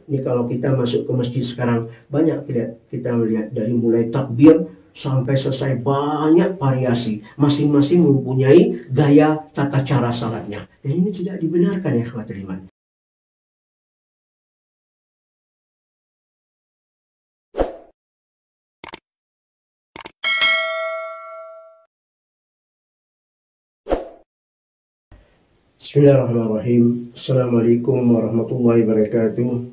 Ini kalau kita masuk ke masjid sekarang, banyak kita melihat dari mulai takbir sampai selesai banyak variasi. Masing-masing mempunyai gaya tata cara salatnya. Dan ini tidak dibenarkan ya ikhwatul iman. Bismillahirrahmanirrahim. Assalamualaikum warahmatullahi wabarakatuh.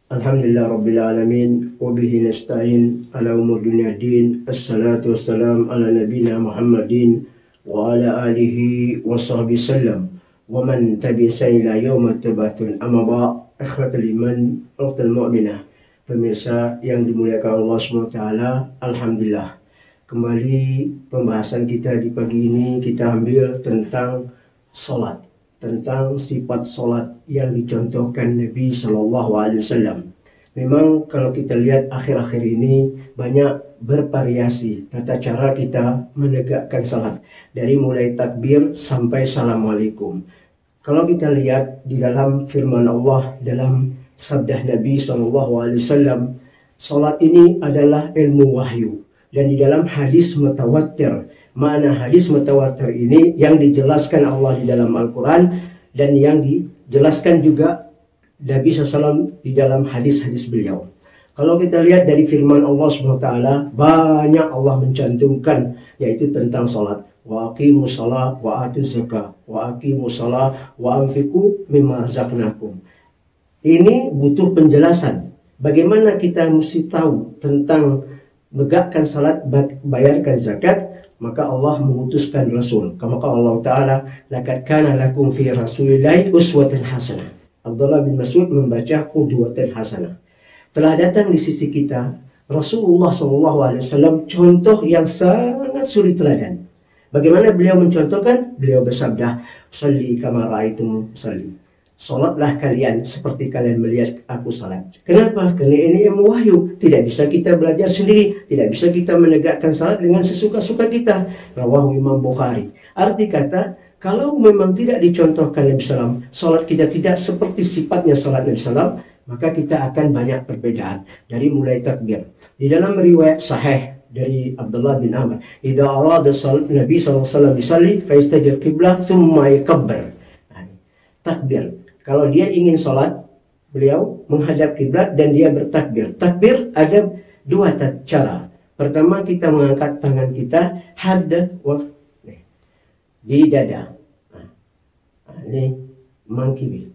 Alhamdulillah Rabbil Alamin. Wabihi nasta'in ala umur dunia din. Assalatu wassalam ala nabina Muhammadin wa ala alihi wa sahbihi sallam. Wa man tabi'sa ila yawma tabathun amma ba' ikhwatul iman ukhtul mu'minah. Pemirsa yang dimuliakan Allah SWT, Alhamdulillah. Kembali pembahasan kita di pagi ini kita ambil tentang salat, tentang sifat salat yang dicontohkan Nabi Shallallahu Alaihi Wasallam. Memang kalau kita lihat akhir-akhir ini banyak bervariasi tata cara kita menegakkan salat, dari mulai takbir sampai assalamualaikum. Kalau kita lihat di dalam firman Allah, dalam sabda Nabi Shallallahu Alaihi Wasallam, salat ini adalah ilmu wahyu. Dan di dalam hadis mutawatir, mana hadis mutawatir ini yang dijelaskan Allah di dalam Al-Quran dan yang dijelaskan juga Nabi SAW di dalam hadis-hadis beliau. Kalau kita lihat dari firman Allah SWT, banyak Allah mencantumkan yaitu tentang salat. Wa aqimus shalah wa atuz zakah wa aqimus shalah wa anfiqu mimma razaqnakum. Ini butuh penjelasan. Bagaimana kita mesti tahu tentang menegakkan salat, bayarkan zakat, maka Allah mengutuskan Rasul. Maka Allah Ta'ala, laqad kana lakum fi rasulillahi uswatun hasanah. Abdullah bin Mas'ud membaca qudwatun hasanah. Telah datang di sisi kita Rasulullah SAW, contoh yang sangat suri teladan. Bagaimana beliau mencontohkan? Beliau bersabda, "Shalli kama ra'aitum shalli." Salatlah kalian seperti kalian melihat aku salat. Kenapa? Karena ini ilmu wahyu. Tidak bisa kita belajar sendiri. Tidak bisa kita menegakkan salat dengan sesuka-suka kita. Rawahu Imam Bukhari. Arti kata, kalau memang tidak dicontohkan Nabi SAW, salat kita tidak seperti sifatnya salat Nabi SAW, maka kita akan banyak perbedaan. Dari mulai takbir. Di dalam riwayat sahih dari Abdullah bin Amr, idza arada Nabi SAW yusalli fa yastajil qiblah thumma yakabbar. Takbir. Kalau dia ingin sholat, beliau menghadap kiblat dan dia bertakbir. Takbir ada dua cara. Pertama, kita mengangkat tangan kita di dada. Ini mangkibi.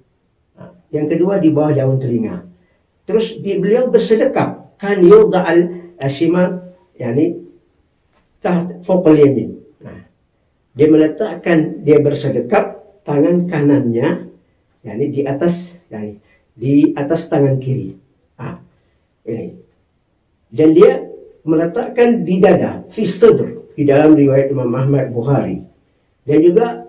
Yang kedua di bawah daun telinga. Terus beliau bersedekap. Kan yudha'al ashimal, yani taht fawqal yamin. Dia meletakkan, dia bersedekap tangan kanannya, yakni di atas, yakni di atas tangan kiri. Ini. Dan dia meletakkan di dada, fi sadr, di dalam riwayat Imam Ahmad Bukhari. Dan juga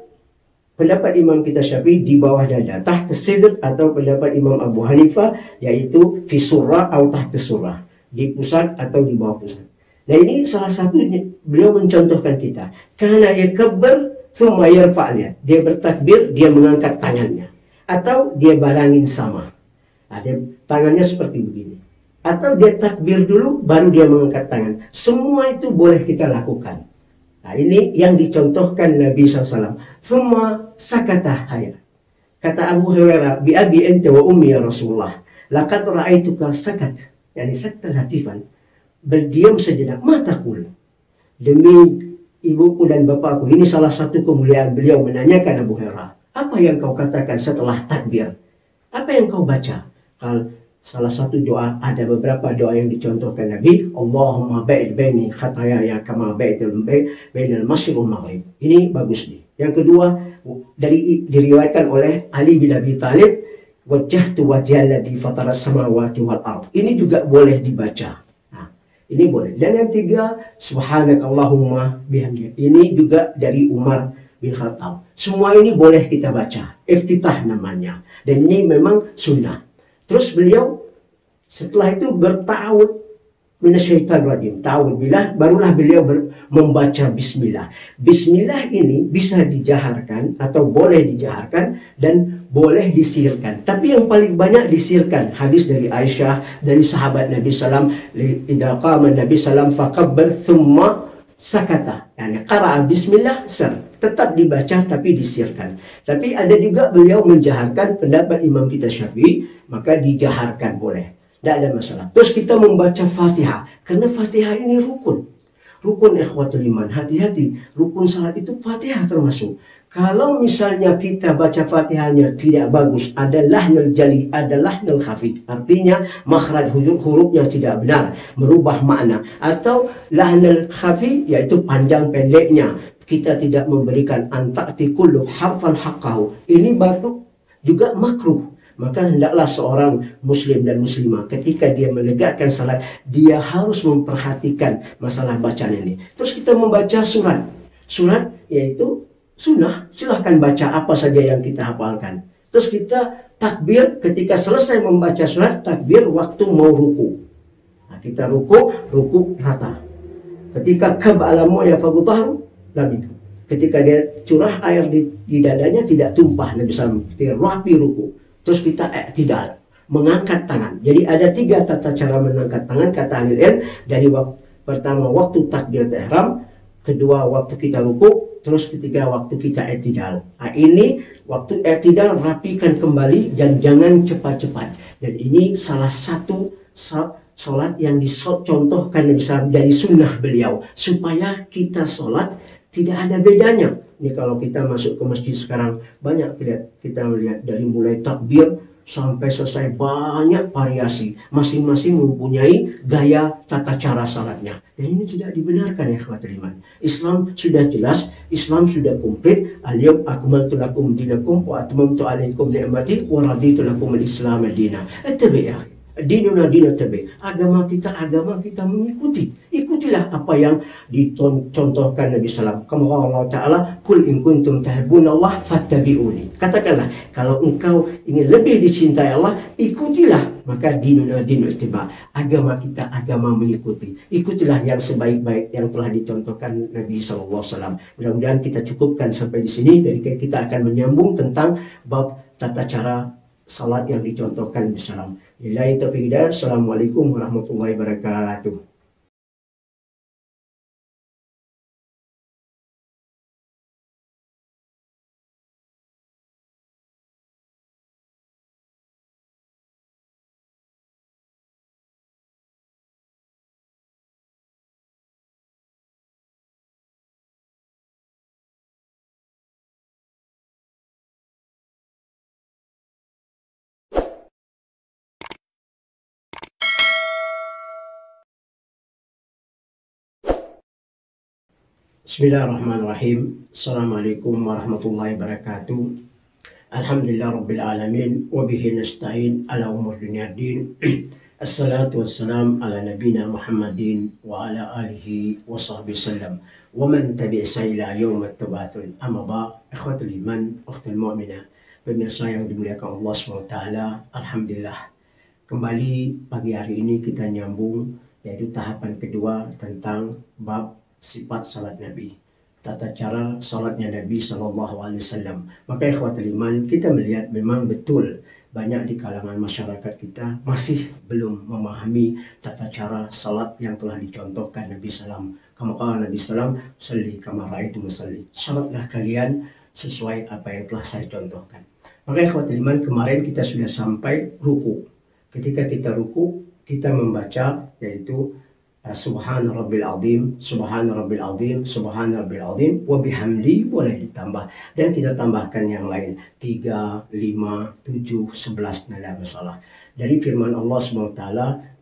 pendapat Imam kita Syafi'i di bawah dada, tahta sadr, atau pendapat Imam Abu Hanifah yaitu fi surah atau tahta surah, di pusat atau di bawah pusat. Nah ini salah satu beliau mencontohkan kita. Karena yakabbar thumma yarfa'nya. Dia bertakbir, dia mengangkat tangannya. Atau dia barangin sama. Tangannya seperti begini. Atau dia takbir dulu, baru dia mengangkat tangan. Semua itu boleh kita lakukan. Nah ini yang dicontohkan Nabi SAW. Semua sakata haya. Kata Abu Hurairah, bi abi ente wa ummi ya Rasulullah. Laqad ra'aituka sakat. Yani sakta latifan. Berdiam sejenak. Matakul. Demi ibuku dan bapakku. Ini salah satu kemuliaan beliau menanyakan Abu Hurairah. Apa yang kau katakan setelah takbir? Apa yang kau baca? Kalau salah satu doa, ada beberapa doa yang dicontohkan Nabi. Allahumma ba'id baini khatayaya kama bainal masyriq wal maghrib. Ini bagus nih. Yang kedua, diriwayatkan oleh Ali bin Abi Thalib, wajjahtu wajhallati fataras samawati wal ardh. Ini juga boleh dibaca. Ini boleh. Dan yang tiga, subhanakallahumma bihamdika. Ini juga dari Umar bin Khattab. Semua ini boleh kita baca. Iftitah namanya. Dan ini memang sunnah. Terus beliau setelah itu bertawud minasyaitonir rajim. Ta'awudzubillah, barulah beliau membaca bismillah. Bismillah ini bisa dijaharkan atau boleh dijaharkan dan boleh disirkan. Tapi yang paling banyak disirkan. Hadis dari Aisyah, dari sahabat Nabi SAW, idza qama Nabi SAW faqabbar thumma sakata. Yani qara'a bismillah sir. Tetap dibaca tapi disirkan. Tapi ada juga beliau menjaharkan, pendapat Imam kita Syafi'i, maka dijaharkan boleh. Tidak ada masalah. Terus kita membaca Fatihah. Karena Fatihah ini rukun. Rukun ikhwatul iman. Hati-hati. Rukun salat itu Fatihah termasuk. Kalau misalnya kita baca Fatihahnya tidak bagus, ada lahnul jali, ada lahnul khafi. Artinya makhraj hurufnya tidak benar, merubah makna. Atau lahnul khafi, yaitu panjang pendeknya. Kita tidak memberikan anta'ti kullu harfan haqqahu. Ini baru juga makruh. Maka hendaklah seorang muslim dan muslimah ketika dia menegakkan salat, dia harus memperhatikan masalah bacaan ini. Terus kita membaca surat. Surat yaitu sunnah, silahkan baca apa saja yang kita hafalkan. Terus kita takbir ketika selesai membaca surat, takbir waktu mau ruku. Nah, kita ruku rata. Ketika kab'alamu ya fagutahru labi. Ketika dia curah air di dadanya tidak tumpah, Nabi SAW ketika rapi ruku. Terus kita i'tidal, mengangkat tangan. Jadi ada 3 tata cara mengangkat tangan kata ahli ilmu. Dari pertama waktu takbiratul ihram, kedua waktu kita ruku, terus ketiga waktu kita i'tidal. Nah, ini waktu i'tidal rapikan kembali dan jangan cepat-cepat. Dan ini salah satu sholat yang dicontohkan dari sunnah beliau, supaya kita sholat tidak ada bedanya. Ini kalau kita masuk ke masjid sekarang, banyak kita melihat dari mulai takbir sampai selesai banyak variasi. Masing-masing mempunyai gaya tata cara salatnya. Dan ini tidak dibenarkan ya ikhwatul iman. Islam sudah jelas, Islam sudah komplit. Al-yawma akmaltu lakum dinakum wa atmamtu alaikum ni'mati wa raditu lakum al-islam madina. Ittabi' dinuna dina tabi. Agama kita mengikuti. Ikutilah apa yang dicontohkan Nabi SAW. Kama Allah Ta'ala, kul in kuntum tahibbunallah fattabi'uni. Katakanlah, kalau engkau ingin lebih dicintai Allah, ikutilah. Maka dinuna dinu ittiba. Agama kita agama mengikuti. Ikutilah yang sebaik-baik yang telah dicontohkan Nabi SAW. Mudah-mudahan kita cukupkan sampai di sini. Dan kita akan menyambung tentang bab tata cara salat yang dicontohkan Nabi SAW. Billahi taufiq hidayah. Assalamualaikum warahmatullahi wabarakatuh. Bismillahirrahmanirrahim. Assalamualaikum warahmatullahi wabarakatuh. Alhamdulillah rabbil alamin wa bihi nasta'in ala umur dunya din. Assalatu wassalam ala nabina Muhammadin wa ala alihi wa sahbihi sallam wa man tabi'a ila yaumat tabathun. Amma ba, ikhwatul iman, ukhtul mu'minah, pemirsa yang dimuliakan Allah SWT. Alhamdulillah, kembali pagi hari ini kita nyambung, yaitu tahapan kedua tentang bab sifat salat Nabi, tata cara salatnya Nabi SAW. Maka ikhwatul iman, kita melihat memang betul banyak di kalangan masyarakat kita masih belum memahami tata cara salat yang telah dicontohkan Nabi SAW. Kama qala Nabi SAW, salli kama ra'aitum usalli. Salatlah kalian sesuai apa yang telah saya contohkan. Maka ikhwatul iman, kemarin kita sudah sampai ruku. Ketika kita ruku, kita membaca yaitu Subhana Rabbil Azim, Subhana Rabbil Azim, Subhana Rabbil Azim, wa bihamdi, boleh ditambah. Dan kita tambahkan yang lain, 3, 5, 7, 11, tidak ada masalah. Dari firman Allah SWT,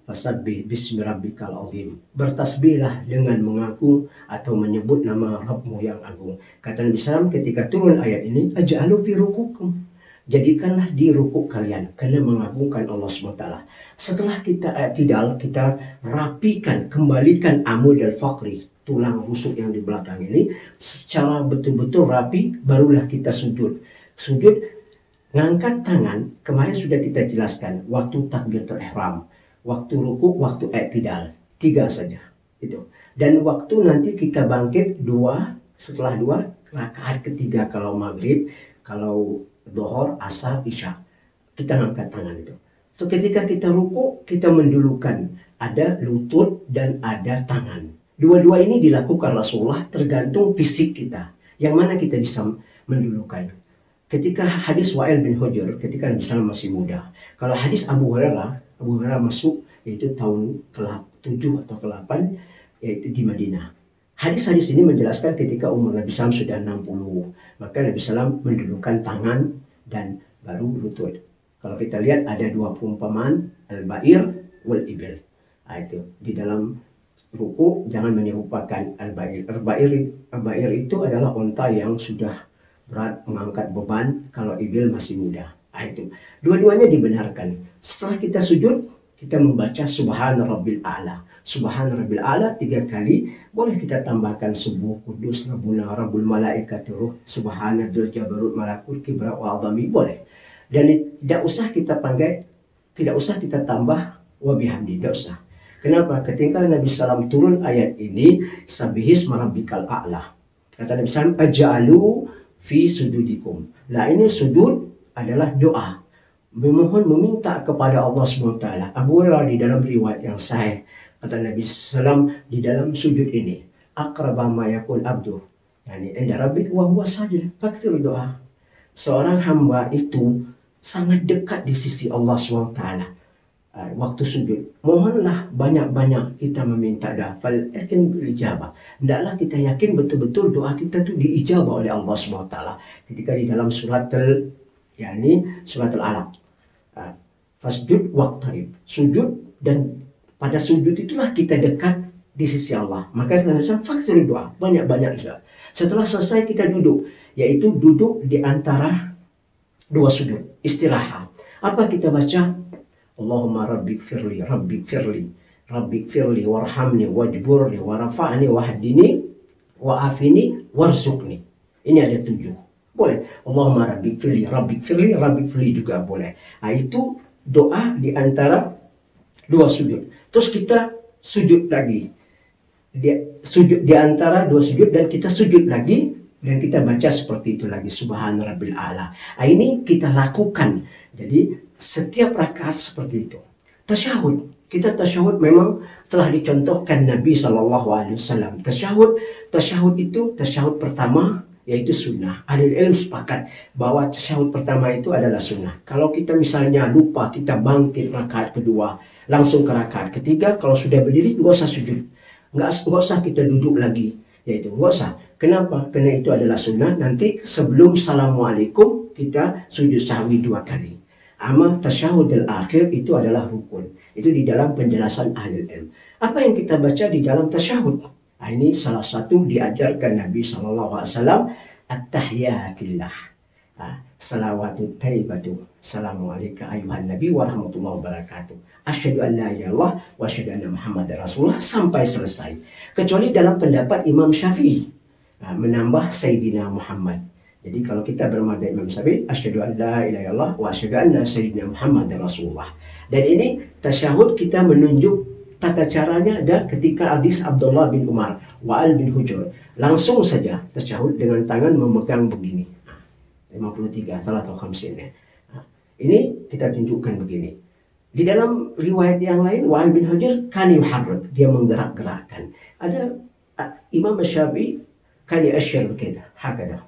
fasabbih bismi rabbikal azim. Bertasbihlah dengan mengaku atau menyebut nama Rabbmu yang agung. Kata Nabi SAW ketika turun ayat ini, aj'alu fi rukukum. Jadikanlah di ruku kalian karena mengagungkan Allah SWT. Setelah kita i'tidal, kita rapikan, kembalikan amud al-faqri, tulang rusuk yang di belakang ini secara betul-betul rapi, barulah kita sujud. Sujud, ngangkat tangan, kemarin sudah kita jelaskan, waktu takbiratul ihram, waktu ruku, waktu i'tidal. 3 saja. Itu. Dan waktu nanti kita bangkit setelah 2 rakaat ketiga kalau maghrib, kalau dhuhur, asar, isya. Kita angkat tangan itu. So ketika kita ruku, kita mendulukan ada lutut dan ada tangan. Dua-dua ini dilakukan Rasulullah tergantung fisik kita. Yang mana kita bisa mendulukan. Ketika hadis Wa'il bin Hujr, ketika Nabi SAW masih muda. Kalau hadis Abu Hurairah masuk yaitu tahun ke-7 atau ke-8 yaitu di Madinah. Hadis-hadis ini menjelaskan ketika umur Nabi SAW sudah 60. Maka Nabi SAW mendulukan tangan dan baru lutut. Kalau kita lihat ada 2 perumpamaan, al-ba'ir wal-ibil. Itu di dalam ruku jangan menyerupakan al-ba'ir. Al-ba'ir itu adalah unta yang sudah berat mengangkat beban, kalau ibil masih muda. Itu dua-duanya dibenarkan. Setelah kita sujud, kita membaca Subhana Rabbil A'la. Subhana Rabbil A'la 3 kali. Boleh kita tambahkan Subuh Kudus Rabbuna Rabbul Malaikati Ruh, Subhana Dzul Jabarut Malakut Kibra wa Azami, boleh. Dan tidak usah kita tambah wa bihamdi, tidak usah. Kenapa? Ketika Nabi SAW turun ayat ini, Sabbihisma Rabbikal A'la. Kata Nabi SAW, aja'alu fi sujudikum. Nah ini sujud adalah doa. Memohon, meminta kepada Allah SWT. Abu Hurairah di dalam riwayat yang sahih, kata Nabi SAW di dalam sujud ini, aqraba ma yakun abdu, yani inda rabbih wa huwa sajid, fakthir doa. Seorang hamba itu sangat dekat di sisi Allah SWT. Waktu sujud, mohonlah banyak-banyak kita meminta doa. Fal yakin bil ijabah. Hendaklah kita yakin betul-betul doa kita itu diijabah oleh Allah SWT. Ketika di dalam surat Al-Alaq. Fasjud waqtarib. Sujud, dan pada sujud itulah kita dekat di sisi Allah. Maka kita fakir doa, banyak-banyak doa. Setelah selesai kita duduk, yaitu duduk di antara 2 sujud, istirahat. Apa kita baca? Allahumma rabbik firli warhamni wajburni warafa'ni wahdini wa'afini warzuqni. Ini ada 7. Boleh. Allahumma rabbik firli juga boleh. Nah, itu doa di antara 2 sujud. Terus kita sujud lagi. Sujud di antara 2 sujud dan kita sujud lagi dan kita baca seperti itu lagi, Subhana Rabbil A'la. Nah, ini kita lakukan. Jadi setiap rakaat seperti itu. Tasyahud. Kita tasyahud memang telah dicontohkan Nabi SAW. Tasyahud itu tasyahud pertama yaitu sunnah. Ahli ilmu sepakat bahwa tasyahud pertama itu adalah sunnah. Kalau kita misalnya lupa, kita bangkit rakaat kedua, langsung ke rakaat ketiga, kalau sudah berdiri nggak usah sujud, nggak usah kita duduk lagi, yaitu nggak usah. Kenapa? Karena itu adalah sunnah. Nanti sebelum Assalamualaikum kita sujud sahwi 2 kali. Amal tasyahud al-akhir itu adalah rukun. Itu di dalam penjelasan ahli ilmu. Apa yang kita baca di dalam tasyahud? Nah, ini salah satu diajarkan Nabi SAW. At-tahiyatillah. Salawatu taibatu. Assalamualaikum ayuhan Nabi wa rahmatullahi wabarakatuh. Asyhadu an la ilaha illallah wa asyhadu anna Muhammadar Rasulullah sampai selesai. Kecuali dalam pendapat Imam Syafi'i. Menambah Sayyidina Muhammad. Jadi kalau kita bermadai Imam Syafi'i, asyhadu an la ilaha illallah wa asyhadu anna sayyidina Muhammadar Rasulullah. Dan ini tasyahud kita menunjuk tata caranya ada ketika hadis Abdullah bin Umar, Wa'il bin Hujr. Langsung saja tasyahud dengan tangan memegang begini. 53 salat al-khamsin. Ini kita tunjukkan begini. Di dalam riwayat yang lain, Wa'il bin Hujr kan yuharrik, dia menggerak-gerakkan. Ada Imam Syafi'i kan yashir kita, hakada.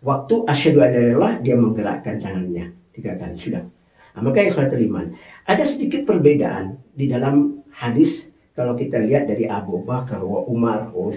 Waktu asyhadu an la ilaha illallah dia menggerakkan tangannya 3 kali sudah. Maka ikhwatul iman, ada sedikit perbedaan di dalam hadis kalau kita lihat dari Abu Bakar, wa Umar, wa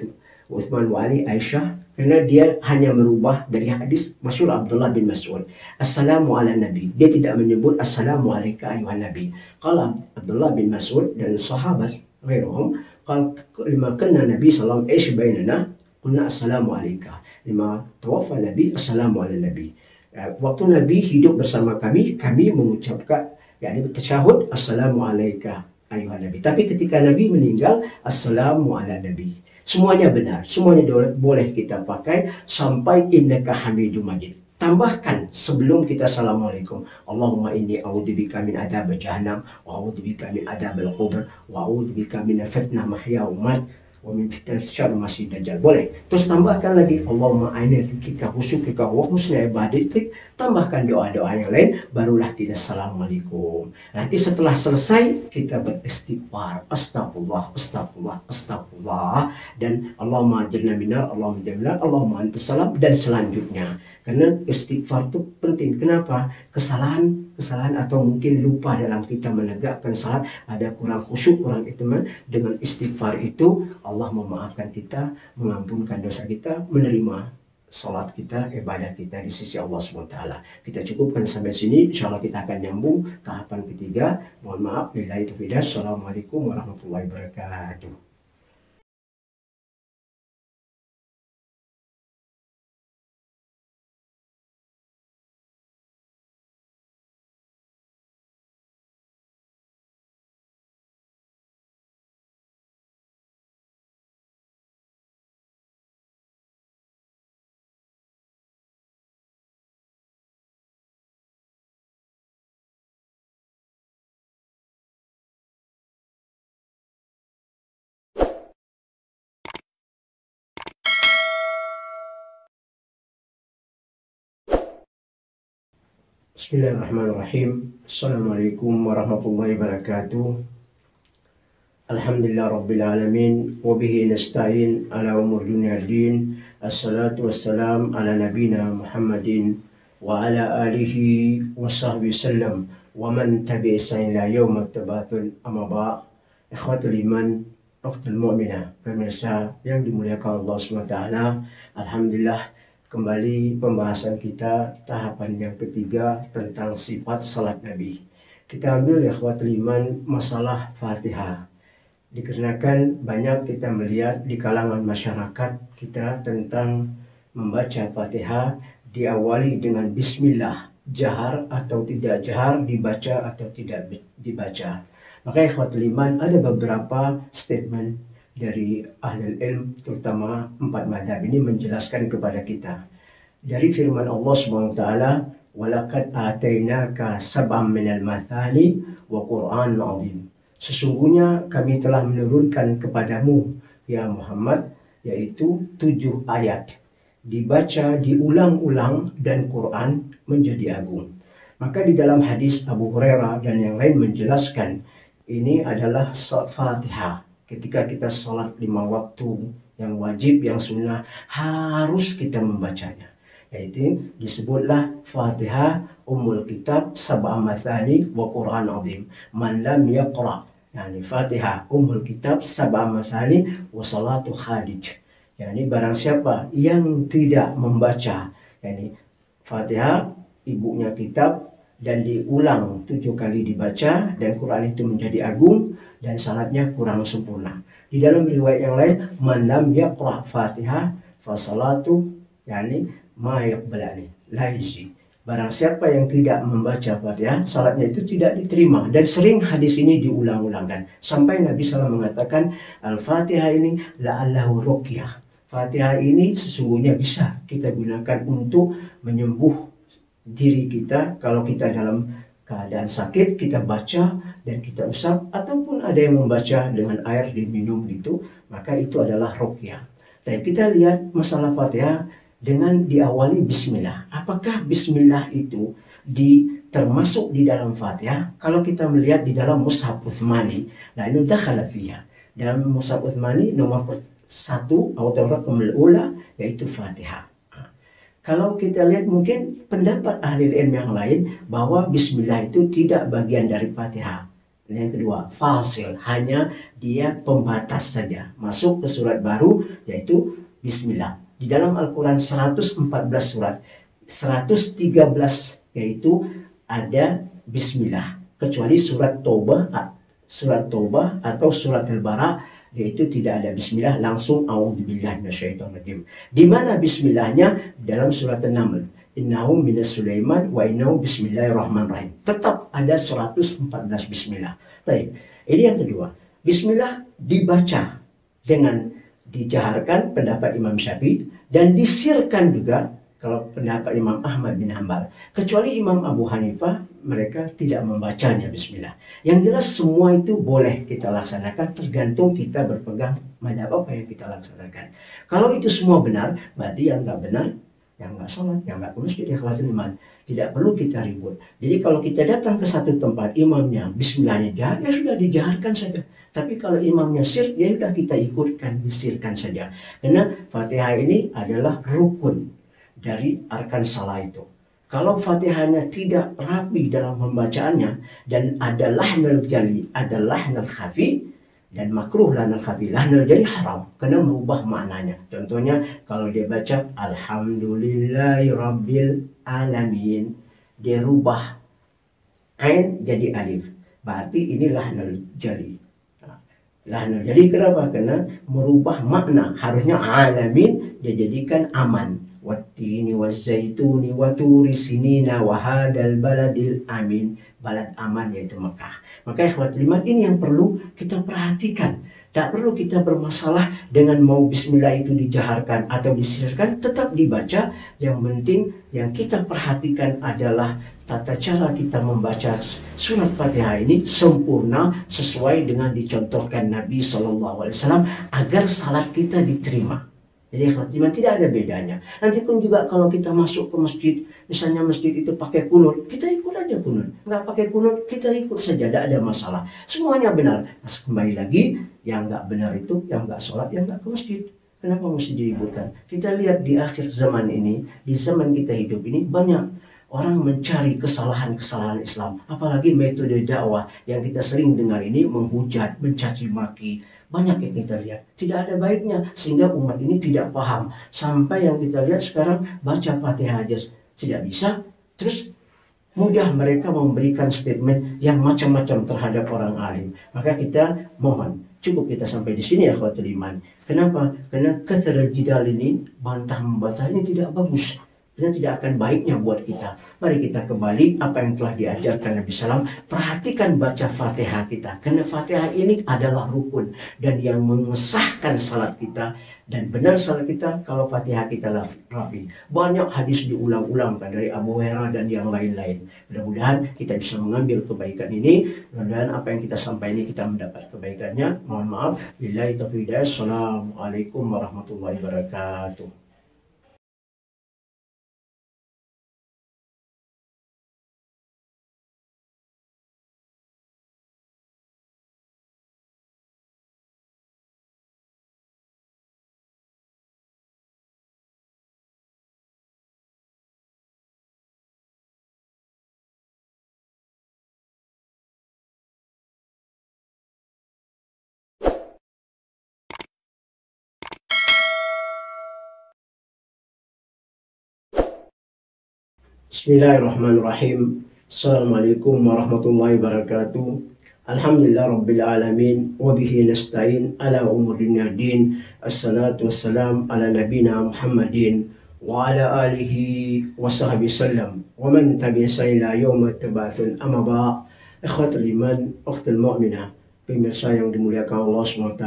Utsman, wa Ali, Aisyah, karena dia hanya merubah dari hadis masyhur Abdullah bin Mas'ud. Assalamu ala Nabi. Dia tidak menyebut Assalamu alayka ayuhan Nabi. Kalau Abdullah bin Mas'ud dan sahabat ghairuhum, kalau lima kana Nabi sallallahu alaihi wasallam qulna assalamu alayka. Lima tawaffa Nabi, assalamu ala Nabi. Waktu Nabi hidup bersama kami mengucapkan yakni tasyahud assalamu alayka ayuhan Nabi. Tapi ketika Nabi meninggal, assalamu ala Nabi. Semuanya benar, semuanya boleh kita pakai sampai innaka hamidum majid. tambahkan sebelum kita assalamualaikum, Allahumma inni a'udzubika min adzab jahannam wa a'udzubika min adzabil qabr wa a'udzubika min fitnah mahya wa mat wa min fitnatil syarril masih dajjal. Boleh. Terus tambahkan lagi Allahumma aini dzikika husyukika wa husni ibadatik. Tambahkan doa-doa yang lain, barulah kita assalamualaikum. Nanti setelah selesai kita beristighfar, astagfirullah, astagfirullah, astagfirullah, dan Allahumma ajirna minar, Allahumma ajirna minar, Allahumma antas salam, dan selanjutnya. Karena istighfar itu penting. Kenapa? Kesalahan atau mungkin lupa dalam kita menegakkan salat, ada kurang khusyuk, kurang iman. Dengan istighfar itu Allah memaafkan kita, mengampunkan dosa kita, menerima salat kita, ibadah kita di sisi Allah SWT. Kita cukupkan sampai sini. Insyaallah kita akan nyambung tahapan ketiga. Mohon maaf. Billahi taufiq. Assalamualaikum warahmatullahi wabarakatuh. Bismillahirrahmanirrahim. Assalamualaikum warahmatullahi wabarakatuh. Alhamdulillah rabbil alamin wa bihi nasta'in ala umur dunya din. Assalatu wassalam ala nabina Muhammadin wa ala alihi wa sahbihi sallam wa man tabi'a ila yaumil tabatul amma ba'. Ikhwatul iman, ukhtul mu'minah, pemirsa yang dimuliakan Allah SWT. Alhamdulillah, kembali pembahasan kita tahapan yang ketiga tentang sifat salat Nabi. Kita ambil ya ikhwatul iman masalah Fatihah. Dikarenakan banyak kita melihat di kalangan masyarakat kita tentang membaca Fatihah diawali dengan bismillah, jahar atau tidak jahar, dibaca atau tidak dibaca. Maka ikhwatul iman, ada beberapa statement dari ahli ilm, terutama 4 mazhab ini menjelaskan kepada kita. Dari firman Allah SWT, walaqad atainaka sab'am minal mathani wa Qur'an azim. Sesungguhnya kami telah menurunkan kepadamu, ya Muhammad, yaitu 7 ayat. Dibaca, diulang-ulang, dan Quran menjadi agung. Maka di dalam hadis Abu Hurairah dan yang lain menjelaskan, ini adalah Fatihah. Ketika kita sholat 5 waktu yang wajib, yang sunnah, harus kita membacanya. Yaitu disebutlah Fatihah Ummul Kitab Sab'a Mathani wa Quran Azim. Man lam yaqra, yani Fatihah Ummul Kitab Sab'a Mathani wa Salatu Khadij. Yani barang siapa yang tidak membaca, yani Fatihah ibunya kitab dan diulang 7 kali dibaca, dan Quran itu menjadi agung, dan salatnya kurang sempurna. Di dalam riwayat yang lain, man lam yaqra Fatihah fa salatu yani ma yaqbalani la yajzi. Barang siapa yang tidak membaca Fatihah, salatnya itu tidak diterima. Dan sering hadis ini diulang-ulangkan sampai Nabi SAW mengatakan, Al-Fatihah ini la'allahu ruqyah. Fatihah ini sesungguhnya bisa kita gunakan untuk menyembuh diri kita. Kalau kita dalam keadaan sakit, kita baca dan kita usap, ataupun ada yang membaca dengan air diminum gitu, maka itu adalah ruqyah. Tapi kita lihat masalah Fatihah dengan diawali bismillah. Apakah bismillah itu termasuk di dalam Fatihah? Kalau kita melihat di dalam Mushaf Utsmani, nah ini dakhala fiha. Dalam Mushaf Utsmani nomor 1 atau raqamul ula yaitu Fatihah. Kalau kita lihat mungkin pendapat ahli ilmu yang lain bahwa bismillah itu tidak bagian dari Fatihah. Yang kedua, fasil, hanya dia pembatas saja. Masuk ke surat baru yaitu bismillah. Di dalam Al-Quran 114 surat, 113 yaitu ada bismillah. Kecuali surat Taubah atau surat Al-Bara, yaitu tidak ada bismillah, langsung a'udzubillahi minasyaitonirrajim. Di mana bismillahnya? Dalam surat An-Naml, innahu minas Sulaiman wa innahu bismillahirrahmanirrahim. Tetap ada 114 bismillah. Baik, ini yang kedua. Bismillah dibaca dengan dijaharkan pendapat Imam Syafi'i, dan disirkan juga kalau pendapat Imam Ahmad bin Hanbal. Kecuali Imam Abu Hanifah, mereka tidak membacanya bismillah. Yang jelas semua itu boleh kita laksanakan, tergantung kita berpegang mazhab apa yang kita laksanakan. Kalau itu semua benar, berarti yang nggak benar, yang nggak sholat, yang nggak kurus jadi khawatir iman. Tidak perlu kita ribut. Jadi kalau kita datang ke satu tempat, imamnya bismillahnya jahat, ya sudah dijaharkan saja. Tapi kalau imamnya syirik, ya sudah kita ikutkan, disirkan saja. Karena Fatihah ini adalah rukun dari arkan salah itu. Kalau Fatihahnya tidak rapi dalam pembacaannya, dan ada lahnal jali, ada lahnal khafi, dan makruh lahnal khafi. Lahnal jali haram, karena merubah maknanya. Contohnya kalau dia baca Alhamdulillahi Rabbil Alamin, dia rubah ain jadi alif, berarti ini lahnal jali. Lahnal jali kenapa? Karena merubah makna. Harusnya alamin dia jadikan aman. Wattini wazzaituni waturi sinina wahadal baladil amin, balad aman yaitu Mekah. Maka ikhwatul iman, ini yang perlu kita perhatikan. Tak perlu kita bermasalah dengan mau bismillah itu dijaharkan atau disirkan, tetap dibaca. Yang penting yang kita perhatikan adalah tata cara kita membaca surat Fatihah ini sempurna sesuai dengan dicontohkan Nabi SAW agar salat kita diterima. Jadi ikhwan tidak ada bedanya. Nanti pun juga kalau kita masuk ke masjid, misalnya masjid itu pakai kunut, kita ikut aja kunut. Nggak pakai kunut, kita ikut saja, tidak ada masalah. Semuanya benar. Nah, kembali lagi, yang nggak benar itu, yang nggak sholat, yang nggak ke masjid. Kenapa mesti diributkan? Kita lihat di akhir zaman ini, di zaman kita hidup ini, banyak orang mencari kesalahan-kesalahan Islam. Apalagi metode dakwah yang kita sering dengar ini, menghujat, mencaci maki. Banyak yang kita lihat, tidak ada baiknya, sehingga umat ini tidak paham. Sampai yang kita lihat sekarang, baca Fatihah aja tidak bisa, terus mudah mereka memberikan statement yang macam-macam terhadap orang alim. Maka kita mohon, cukup kita sampai di sini ya akhwatul iman. Kenapa? Karena kathrul jidal ini, bantah-membantah ini tidak bagus. Dan tidak akan baiknya buat kita. Mari kita kembali apa yang telah diajarkan Nabi SAW. Perhatikan baca Fatihah kita. Karena Fatihah ini adalah rukun. Dan yang mengesahkan salat kita. Dan benar salat kita kalau Fatihah kita rapi. Banyak hadis diulang-ulangkan dari Abu Hurairah dan yang lain-lain. Mudah-mudahan kita bisa mengambil kebaikan ini. Mudah-mudahan apa yang kita sampaikan ini kita mendapat kebaikannya. Mohon maaf. Billahi taufiq hidayah. Assalamualaikum warahmatullahi wabarakatuh. Bismillahirrahmanirrahim. Assalamualaikum warahmatullahi wabarakatuh. Alhamdulillah Rabbil Alamin. Wabihi nasta'in ala umur dunia din. Assalatu wassalam ala nabina Muhammadin wa ala alihi wa sahbihi sallam. Wa man tabi'asa ila yawma tabathun amma ba'. Ikhwatul iman, ukhtul mu'minah, pemirsa yang dimuliakan Allah SWT.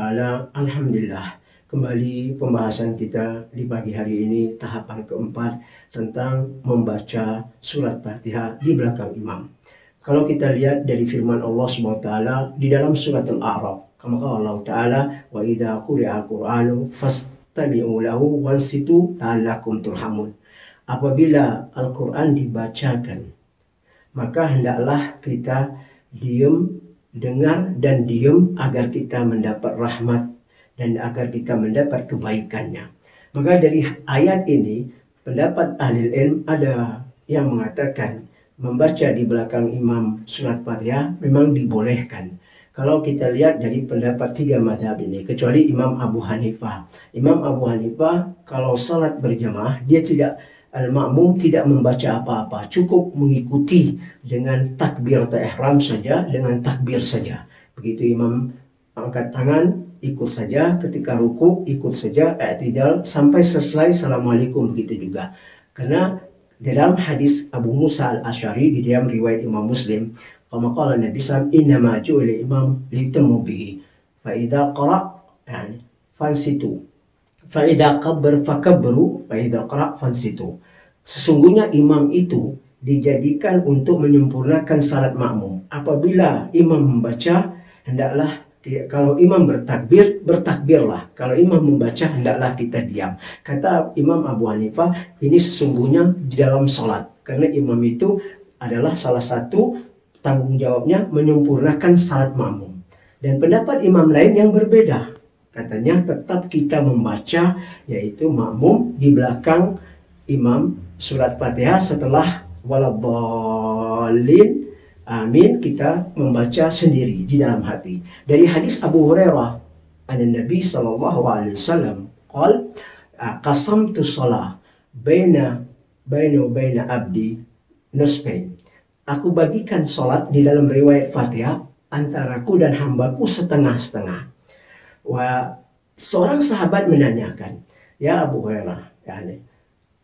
Alhamdulillah, kembali pembahasan kita di pagi hari ini, tahapan keempat tentang membaca surat Fatihah di belakang imam. Kalau kita lihat dari firman Allah SWT di dalam surat Al-A'raf, kama Allah Ta'ala, wa idza quri'a al-Qur'anu fastami'u lahu wansitu la'allakum turhamun. Apabila Al-Quran dibacakan, maka hendaklah kita diam, dengar dan diam agar kita mendapat rahmat dan agar kita mendapat kebaikannya. Maka dari ayat ini, pendapat ahli ilm ada yang mengatakan membaca di belakang imam surat Fatihah memang dibolehkan. Kalau kita lihat dari pendapat tiga mazhab ini, kecuali Imam Abu Hanifah. Imam Abu Hanifah kalau salat berjamaah, dia tidak, al-ma'mum tidak membaca apa-apa, cukup mengikuti dengan takbir ihram saja, dengan takbir saja. Begitu imam angkat tangan, ikut saja, ketika ruku ikut saja, i'tidal sampai selesai assalamualaikum, begitu juga. Karena dalam hadis Abu Musa al-Asy'ari di dalam riwayat Imam Muslim, qala Nabi SAW, innama ju'ila imam litammu bihi fa idza qara fansitu fa idza kabbar fakabbaru fa idza qara fansitu. Sesungguhnya imam itu dijadikan untuk menyempurnakan salat makmum. Apabila imam membaca, hendaklah kalau imam bertakbir, bertakbirlah. Kalau imam membaca, hendaklah kita diam. Kata Imam Abu Hanifah, ini sesungguhnya di dalam salat. Karena imam itu adalah salah satu tanggung jawabnya menyempurnakan salat makmum. Dan pendapat imam lain yang berbeda. Katanya tetap kita membaca, yaitu makmum di belakang imam surat Fatihah setelah waladhdallin amin kita membaca sendiri di dalam hati. Dari hadis Abu Hurairah, Nabi sallallahu alaihi wasallam qol qasamtu shalah baina abdi nusfain. Aku bagikan salat di dalam riwayat Fatihah antaraku dan hambaku setengah-setengah. Wah, seorang sahabat menanyakan, ya Abu Hurairah,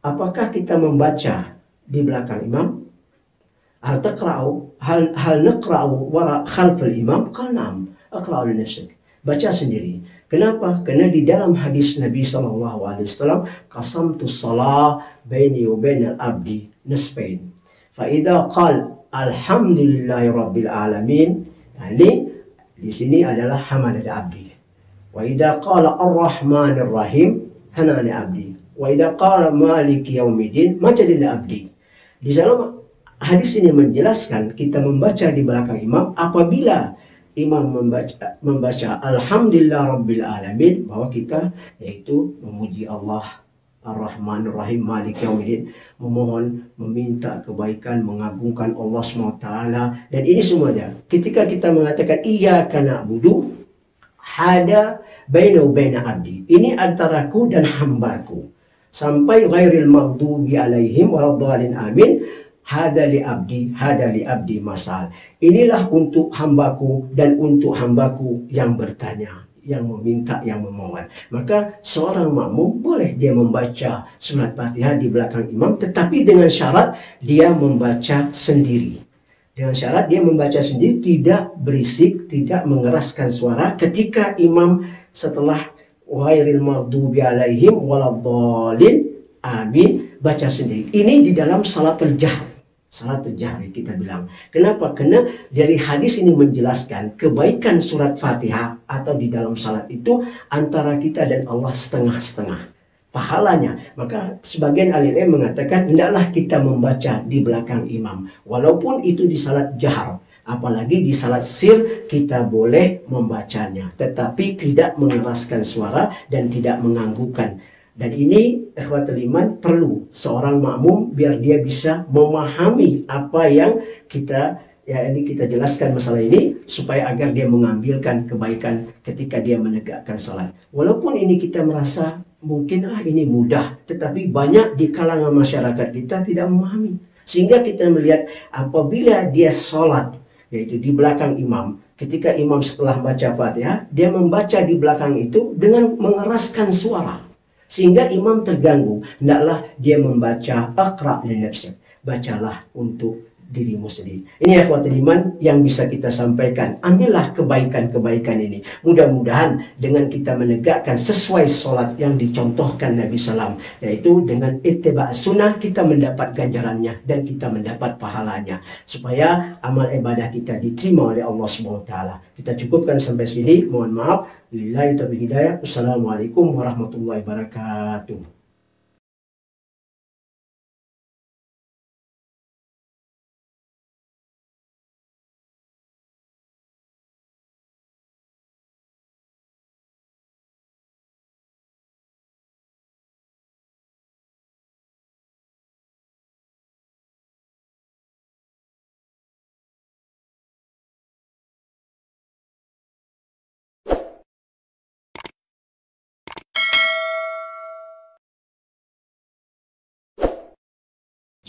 apakah kita membaca di belakang imam? Hal naqra'u wara khalfal imam? Qal na'am, aqra'u li nafsik. Baca sendiri. Kenapa? Karena di dalam hadis Nabi SAW, qasamtu shalah baini wa bainal abdi nisfain. Fa idza qal alhamdulillahi rabbil alamin, di sini adalah hamadah abdi. Wa idza qala ar-rahmanir rahim, thanani abdi. Wa idza qala maliki yaumiddin, majadil abdi. Di dalam hadis ini menjelaskan kita membaca di belakang imam apabila imam membaca alhamdulillah rabbil alamin, bahwa kita yaitu memuji Allah Ar-Rahman Ar-Rahim Malik Yaumiddin, memohon, meminta kebaikan, mengagungkan Allah SWT. Dan ini semuanya ketika kita mengatakan iyyaka na'budu, hada baina wa baina abdi, ini antaraku dan hambaku, sampai ghairil maghdubi alaihim waladhdallin amin, hada li abdi masal. Inilah untuk hambaku dan untuk hambaku yang bertanya, yang meminta, yang memohon. Maka seorang makmum boleh dia membaca surat Fatihah di belakang imam, tetapi dengan syarat dia membaca sendiri. Dengan syarat dia membaca sendiri, tidak berisik, tidak mengeraskan suara ketika imam setelah ghairil maghdubi alaihim waladhdallin amin baca sendiri. Ini di dalam salatul jahr. Salatul jahri kita bilang. Kenapa? Karena dari hadis ini menjelaskan kebaikan surat Fatihah atau di dalam salat itu antara kita dan Allah setengah-setengah pahalanya. Maka sebagian ahli ilmu mengatakan hendaklah kita membaca di belakang imam, walaupun itu di salat jahar. Apalagi di salat sir kita boleh membacanya, tetapi tidak mengeraskan suara dan tidak menganggukkan. Dan ini ikhwatul iman perlu seorang makmum biar dia bisa memahami apa yang kita jelaskan masalah ini, supaya agar dia mengambilkan kebaikan ketika dia menegakkan salat. Walaupun ini kita merasa mungkin ini mudah, tetapi banyak di kalangan masyarakat kita tidak memahami. Sehingga kita melihat apabila dia salat yaitu di belakang imam, ketika imam setelah baca Fatihah, dia membaca di belakang itu dengan mengeraskan suara, sehingga imam terganggu. Hendaklah dia membaca aqra' li nafsik, bacalah untuk dirimu sendiri. Ini ikhwatul iman yang bisa kita sampaikan. Ambillah kebaikan-kebaikan ini. Mudah-mudahan dengan kita menegakkan sesuai sholat yang dicontohkan Nabi SAW, yaitu dengan ittiba' sunnah, kita mendapat ganjarannya dan kita mendapat pahalanya, supaya amal ibadah kita diterima oleh Allah SWT. Kita cukupkan sampai sini. Mohon maaf. Lillahi taufiq hidayah. Assalamualaikum warahmatullahi wabarakatuh.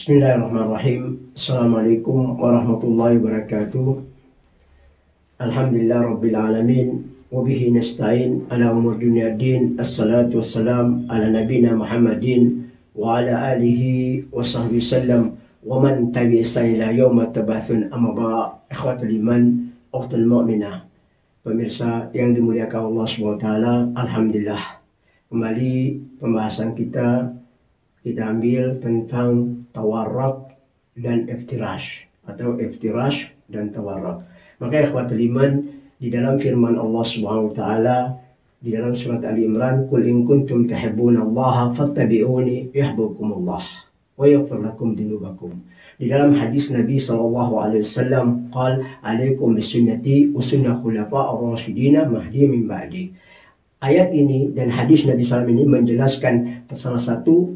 Bismillahirrahmanirrahim. Assalamualaikum warahmatullahi wabarakatuh. Alhamdulillah rabbil alamin, wabihi nasta'in ala umur dunia din. Assalatu wassalam ala nabina Muhammadin wa ala alihi wa sahbihi sallam wa man tabi'isa ila yawma tabathun. Amma ba' ikhwatul iman, ukhtul mu'minah, pemirsa yang dimuliakan Allah SWT. Alhamdulillah, kembali pembahasan kita kita ambil tentang tawarruk dan iftirash, atau iftirash dan tawarruk. Maka ikhwatul iman, di dalam firman Allah Subhanahu wa taala di dalam surat Ali Imran, "Qul in kuntum tuhibbunallaha fattabi'uni yuhibbukumullah wa yaghfir lakum dzunubakum." Di dalam hadis Nabi sallallahu alaihi wasallam, qal "Alaikum bisunnati wa sunnah khulafa'ir rasyidin mahdi min ba'di." Ayat ini dan hadis Nabi SAW ini menjelaskan salah satu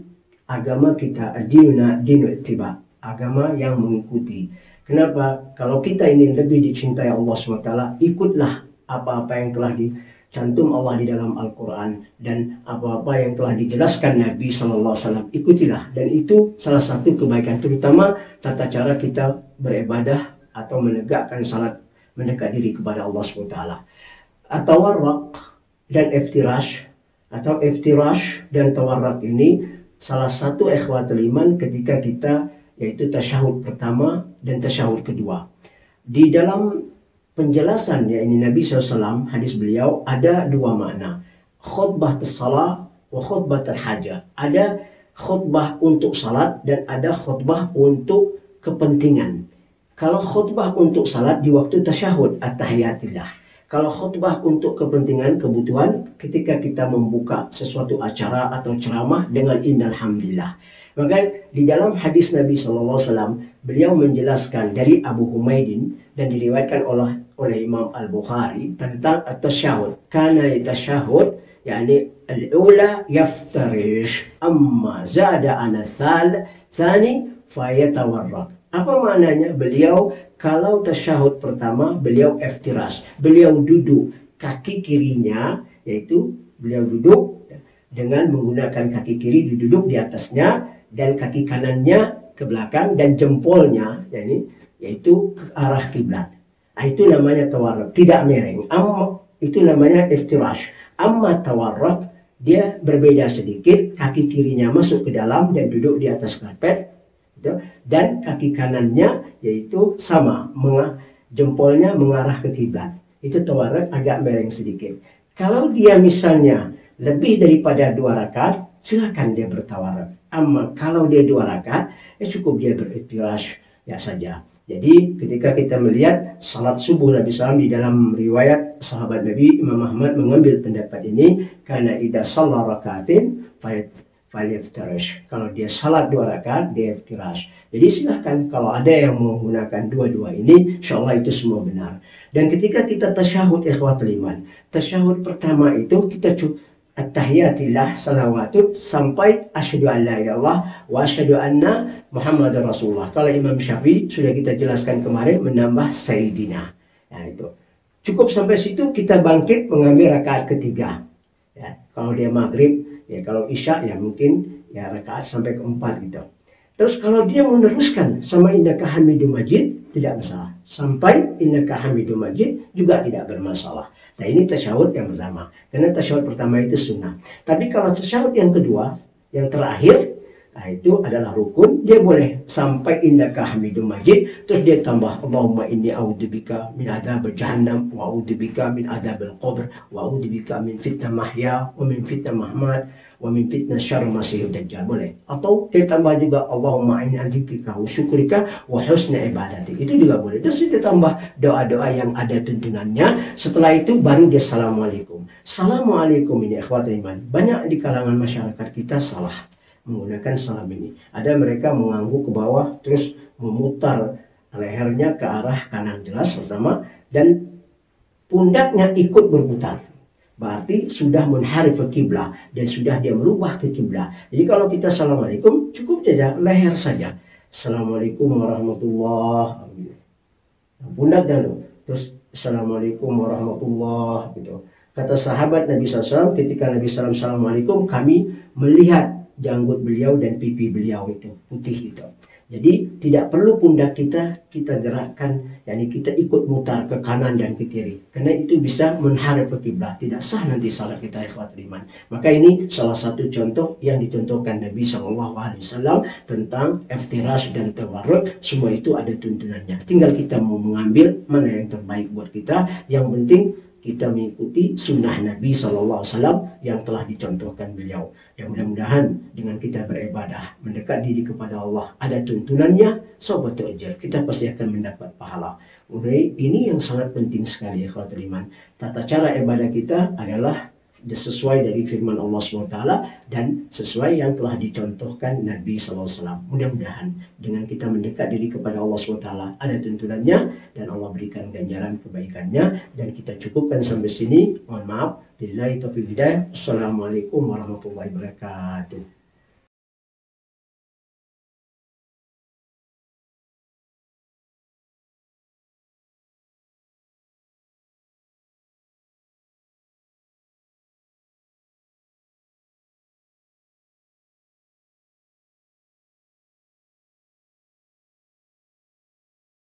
agama kita, ad-dinuna dinu ittiba, agama yang mengikuti. Kenapa? Kalau kita ini lebih dicintai Allah SWT, ikutlah apa-apa yang telah dicantum Allah di dalam Al-Quran dan apa-apa yang telah dijelaskan Nabi SAW, ikutilah. Dan itu salah satu kebaikan, terutama tata cara kita beribadah atau menegakkan salat, mendekat diri kepada Allah SWT. At-tawarruk dan iftirash, atau iftirash dan tawarruk ini salah satu ikhwatul iman ketika kita, yaitu tasyahud pertama dan tasyahud kedua. Di dalam penjelasan ya ini Nabi SAW, hadis beliau ada dua makna, khutbah salat wa khutbah hajah. Ada khutbah untuk salat dan ada khutbah untuk kepentingan. Kalau khutbah untuk salat di waktu tasyahud at-tahiyatillah. Kalau khutbah untuk kepentingan, kebutuhan, ketika kita membuka sesuatu acara atau ceramah dengan innalhamdulillah. Maka di dalam hadis Nabi SAW, beliau menjelaskan dari Abu Humaydin dan diriwayatkan oleh Imam Al-Bukhari tentang at-tasyahud. Kana yatashahud, yani al-ula yaftarish, amma zada ana thani fayatawarrak. Apa maknanya? Beliau kalau tasyahud pertama, beliau iftirash, beliau duduk, kaki kirinya, yaitu beliau duduk dengan menggunakan kaki kiri duduk di atasnya, dan kaki kanannya ke belakang, dan jempolnya yaitu ke arah kiblat. Itu namanya tawarruk, tidak miring. Itu namanya iftirash. Amma tawarruk, dia berbeda sedikit, kaki kirinya masuk ke dalam dan duduk di atas karpet, dan kaki kanannya yaitu sama, jempolnya mengarah ke kiblat. Itu tawarruk, agak miring sedikit. Kalau dia misalnya lebih daripada 2 rakaat, silakan dia bertawarruk. Amma kalau dia 2 rakaat, cukup dia beriftirash ya saja. Jadi ketika kita melihat salat subuh Nabi SAW, di dalam riwayat sahabat Nabi Imam Ahmad mengambil pendapat ini, karena idza shalla rakaatin falyaftarish. Kalau dia salat 2 rakaat, dia iftirash. Jadi silahkan, kalau ada yang menggunakan dua-dua ini, insyaallah itu semua benar. Dan ketika kita tasyahud ikhwatul iman, tasyahud pertama itu kita at-tahiyatillah salawatut sampai asyhadu an la ilaha illallah wa asyhadu anna Muhammadar Rasulullah. Kalau Imam Syafi'i sudah kita jelaskan kemarin, menambah sayyidina. Nah itu. Cukup sampai situ, kita bangkit mengambil rakaat ketiga. Ya, kalau dia maghrib, ya kalau isya ya mungkin ya rakaat sampai keempat gitu. Terus kalau dia meneruskan sama innaka hamidum majid, tidak masalah. Sampai innaka hamidum majid juga tidak bermasalah. Nah ini tasyahud yang pertama. Karena tasyahud pertama itu sunnah. Tapi kalau tasyahud yang kedua, yang terakhir, nah itu adalah rukun. Dia boleh sampai innaka hamidum majid, terus dia tambah Allahumma inni a'udzubika min adzabil jahannam wa a'udzubika min adzabil qabr wa a'udzubika min fitnah mahya wa min fitnah mahmat wa min fitnah syarr masihid dajjal. Boleh. Atau dia tambah juga Allahumma inni a'udzubika wa syukrika wa husna ibadati. Itu juga boleh. Terus dia tambah doa-doa yang ada tuntunannya. Setelah itu baru dia assalamualaikum. Assalamualaikum ini ikhwatul iman. Banyak di kalangan masyarakat kita salah menggunakan salam ini. Ada mereka mengangguk ke bawah, terus memutar lehernya ke arah kanan, jelas pertama, dan pundaknya ikut berputar. Berarti sudah munharif ke kiblah dan sudah dia merubah ke kiblah. Jadi kalau kita assalamualaikum, cukup saja leher saja. Assalamualaikum warahmatullahi wabarakatuh. Pundak dulu. Terus assalamualaikum warahmatullahi wabarakatuh. Kata sahabat Nabi SAW, ketika Nabi SAW assalamualaikum, kami melihat janggut beliau dan pipi beliau itu putih itu. Jadi tidak perlu pundak kita gerakkan, yakni kita ikut mutar ke kanan dan ke kiri, karena itu bisa menghadap ke kiblat, tidak sah nanti salat kita ikhwatul iman. Maka ini salah satu contoh yang dicontohkan Nabi SAW tentang iftirash dan tawarruk. Semua itu ada tuntunannya, tinggal kita mau mengambil mana yang terbaik buat kita. Yang penting kita mengikuti sunnah Nabi SAW yang telah dicontohkan beliau. Dan mudah-mudahan dengan kita beribadah, mendekat diri kepada Allah, ada tuntunannya, sobat ujur, kita pasti akan mendapat pahala. Ini yang sangat penting sekali ya kawan iman. Tata cara ibadah kita adalah sesuai dari firman Allah SWT dan sesuai yang telah dicontohkan Nabi SAW. Mudah-mudahan dengan kita mendekat diri kepada Allah SWT ada tuntunannya dan Allah berikan ganjaran kebaikannya. Dan kita cukupkan sampai sini. Mohon maaf. Billahi taufiq hidayah. Assalamualaikum warahmatullahi wabarakatuh.